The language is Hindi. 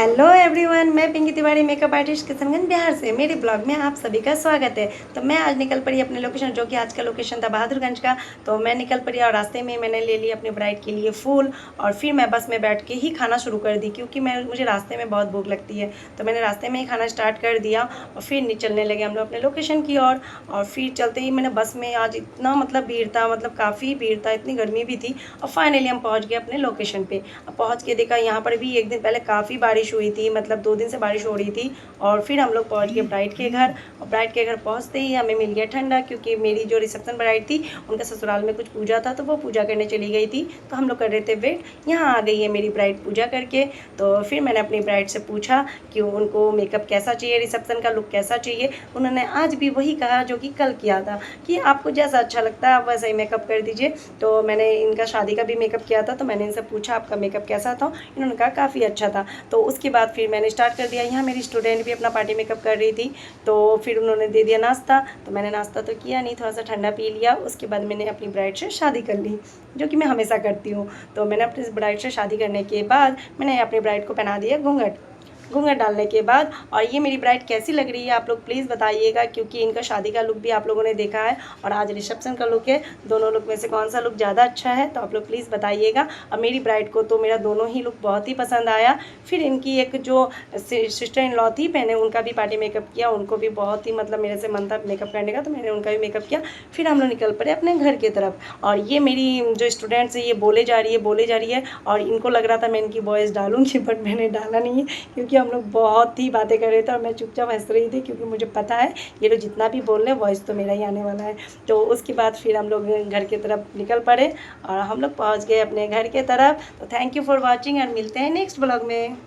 हेलो एवरीवन, मैं पिंकी तिवारी मेकअप आर्टिस्ट किशनगंज बिहार से। मेरे ब्लॉग में आप सभी का स्वागत है। तो मैं आज निकल पड़ी अपने लोकेशन, जो कि आज का लोकेशन था बहादुरगंज का। तो मैं निकल पड़ी और रास्ते में मैंने ले ली अपने ब्राइड के लिए फूल, और फिर मैं बस में बैठ के ही खाना शुरू कर दी, क्योंकि मुझे रास्ते में बहुत भूख लगती है। तो मैंने रास्ते में ही खाना स्टार्ट कर दिया और फिर चलने लगे हम लोग अपने लोकेशन की ओर। और फिर चलते ही मैंने बस में आज इतना भीड़ था, काफ़ी भीड़ था, इतनी गर्मी भी थी। और फाइनली हम पहुँच गए अपने लोकेशन पर। अब पहुँच के देखा यहाँ पर भी एक दिन पहले काफ़ी बारिश हुई थी, 2 दिन से बारिश हो रही थी। और फिर हम लोग पहुँच गए ब्राइड के घर, और ब्राइड के घर पहुँचते ही हमें मिल गया ठंडा, क्योंकि मेरी जो रिसेप्शन ब्राइड थी उनका ससुराल में कुछ पूजा था, तो वो पूजा करने चली गई थी। तो हम लोग कर रहे थे वेट। यहाँ आ गई है मेरी ब्राइड पूजा करके। तो फिर मैंने अपनी ब्राइड से पूछा कि उनको मेकअप कैसा चाहिए, रिसेप्शन का लुक कैसा चाहिए। उन्होंने आज भी वही कहा जो कि कल किया था, कि आपको जैसा अच्छा लगता है आप वैसा ही मेकअप कर दीजिए। तो मैंने इनका शादी का भी मेकअप किया था, तो मैंने इनसे पूछा आपका मेकअप कैसा था। इन्होंने कहा काफ़ी अच्छा था। तो उसके बाद फिर मैंने स्टार्ट कर दिया। यहाँ मेरी स्टूडेंट भी अपना पार्टी मेकअप कर रही थी, तो फिर उन्होंने दे दिया नाश्ता। तो मैंने नाश्ता तो किया नहीं, थोड़ा सा ठंडा पी लिया। उसके बाद मैंने अपनी ब्राइड से शादी कर ली, जो कि मैं हमेशा करती हूँ। तो मैंने अपनी ब्राइड से शादी करने के बाद मैंने अपनी ब्राइड को पहना दिया घूंघट। घूंघट डालने के बाद, और ये मेरी ब्राइड कैसी लग रही है आप लोग प्लीज़ बताइएगा, क्योंकि इनका शादी का लुक भी आप लोगों ने देखा है और आज रिसेप्शन का लुक है। दोनों लुक में से कौन सा लुक ज़्यादा अच्छा है, तो आप लोग प्लीज़ बताइएगा। और मेरी ब्राइड को तो मेरा दोनों ही लुक बहुत ही पसंद आया। फिर इनकी एक जो सिस्टर इन लॉ थी, मैंने उनका भी पार्टी मेकअप किया। उनको भी बहुत ही मेरे से मन था मेकअप करने का, तो मैंने उनका भी मेकअप किया। फिर हम लोग निकल पड़े अपने घर की तरफ। और ये मेरी जो स्टूडेंट्स है ये बोले जा रही है, और इनको लग रहा था मैं इनकी वॉइस डालूंगी, बट मैंने डाला नहीं है, क्योंकि हम लोग बहुत ही बातें कर रहे थे और मैं चुपचाप हंस रही थी, क्योंकि मुझे पता है ये लोग जितना भी बोल रहे हैं वॉइस तो मेरा ही आने वाला है। तो उसके बाद फिर हम लोग घर की तरफ निकल पड़े और हम लोग पहुंच गए अपने घर के तरफ। तो थैंक यू फॉर वॉचिंग और मिलते हैं नेक्स्ट ब्लॉग में।